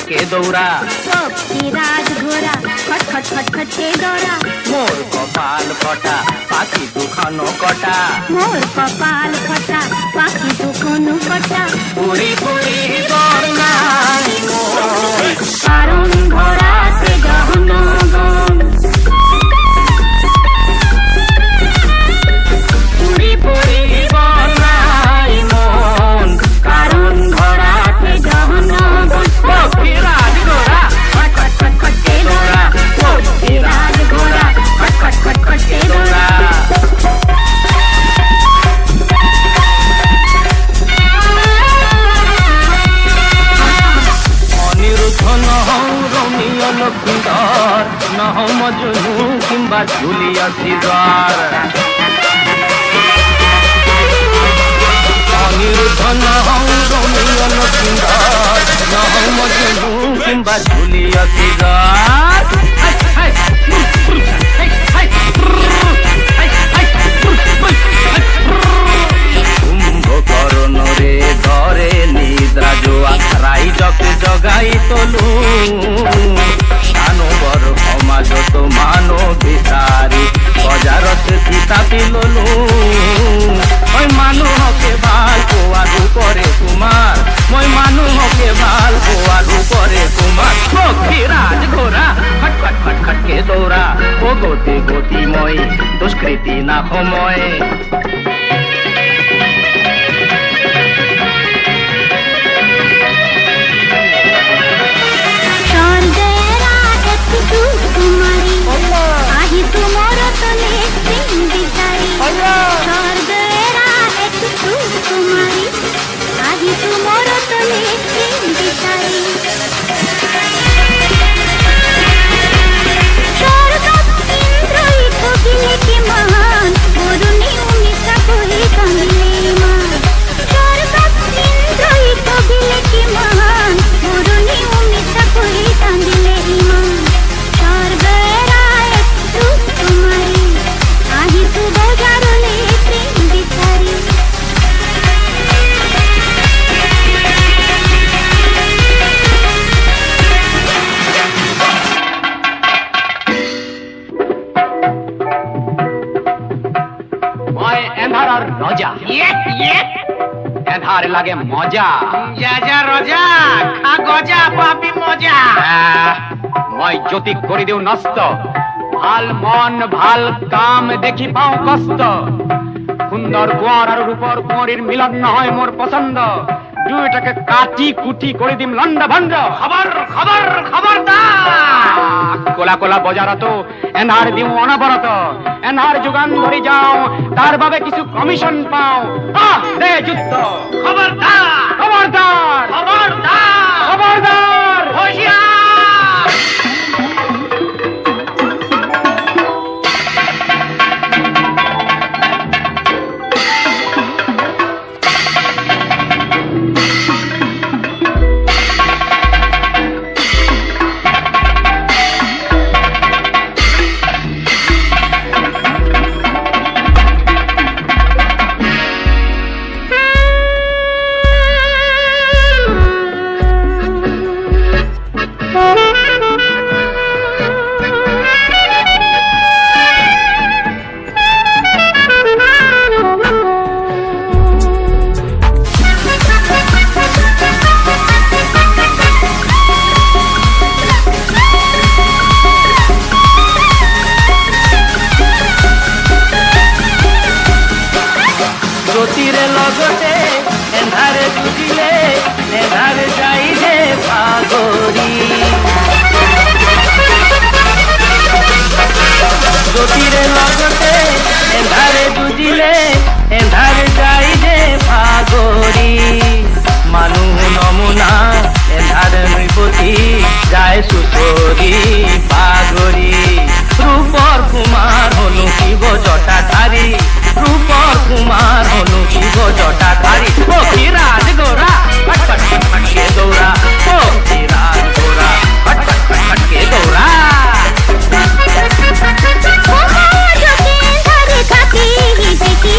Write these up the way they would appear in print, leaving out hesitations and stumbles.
के दौड़ा राज घोड़ा खट खट खट खट के दौड़ा मोर कपाल फटा पाखी दुखानो कटा मोर कपाल फटा पाखी दुखानो कटा পুরি পুরি বর্ণাই মোর কারণ ঘোড়াতে গহনগণ পুরি পুরি বর্ণাই মন কারণ ঘোড়াতে গহনগণ পক্ষীরাজ ঘোড়া খট খট খট খট के दौड़ा राज घोड़ा खट खट खट खट के दौड़ा অনিরুদ্ধ নহং রমিয় লক্ষ্মীধর নহ মজনু কিংবা ঝুলিয়া শ্রীধর অনিরুদ্ধ নহং রমিয় লক্ষ্মীধর নহ মজনু কিংবা ঝুলিয়া শ্রীধর কুম্ভকর্ণ রে ধরে নিদ্রা জোয়া রাই জকে জগাই তলু দানবর সমাজ তো মানব বিচারি বজারত থিতাপি ললু মই মানুহকে ভাল পোৱাটো কৰে তোমাৰ মই মানুহকে ভাল পোৱাটো কৰে তোমাৰ পক্ষীৰাজ ঘোড়া খট খট খট খট কে দৌৰা ও গতি গতি মই দুষ্কৃতি না সময় कुमारी आही तुमर तले प्रेम बिचारी स्वर्गेरा एक कुमारी आही तुमर तले प्रेम बिचारी स्वर्ग इंद्रई कबिले के महान गुरुनी उमिता कोई कांदिले मान स्वर्ग इंद्रई कबिले के महान गुरुनी उमिता कोई कांदिले मान এধার লাগে মজা যা রজা খা গজা পাবি মজা মই জ্যোতি কৰি দিও নষ্ট ভাল মন ভাল কাম দেখি পাও কষ্ট সুন্দর কোঁৱৰ আৰু ৰূপৰ কুঁৱৰীৰ মিলন নহয় মোৰ পছন্দ দুইটাকে কাটি কুটি কৰি দিম লণ্ড ভণ্ড খবর খবর খবরদার কোলা কোলা বজাৰতো এন্ধাৰ দিও অনবৰত এন্ধাৰ যোগান ধৰি যাওঁ তাৰ বাবে কিছু কমিশন পাওঁ দে যুদ্ধ খবরদার খবৰদাৰ খবরদার খবৰদাৰ হুঁশিয়ার জ্যোতিরে লগতে এন্ধারে যুজিলে এন্ধারে যাই হে ভাগরি জ্যোতিরে লগতে এন্ধারে যুজিলে এন্ধারে যাই হে ভাগরি মানুহ নমুনা এন্ধারে নৃপতি যায় সুচৰি পাগৰি রূপর কুমার হনু শিব জটাধারী রূপর কুমার হনু শিব জটাধারী পক্ষীরাজ ঘোড়া ফট ফট ফট ফট কে দৌড়া পক্ষীরাজ ঘোড়া ফট ফট ফট ফট কে দৌড়া দেখি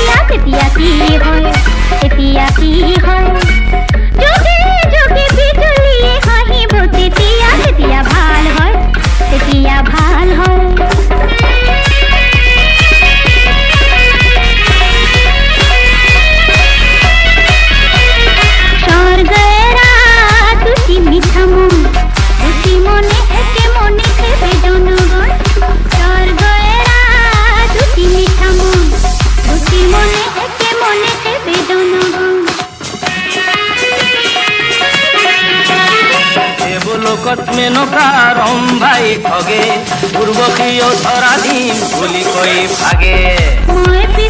জগৎ মেনকা রম্ভাই ঠগে উর্বশীয় ধরা দিন ভুলি কই ভাগে মই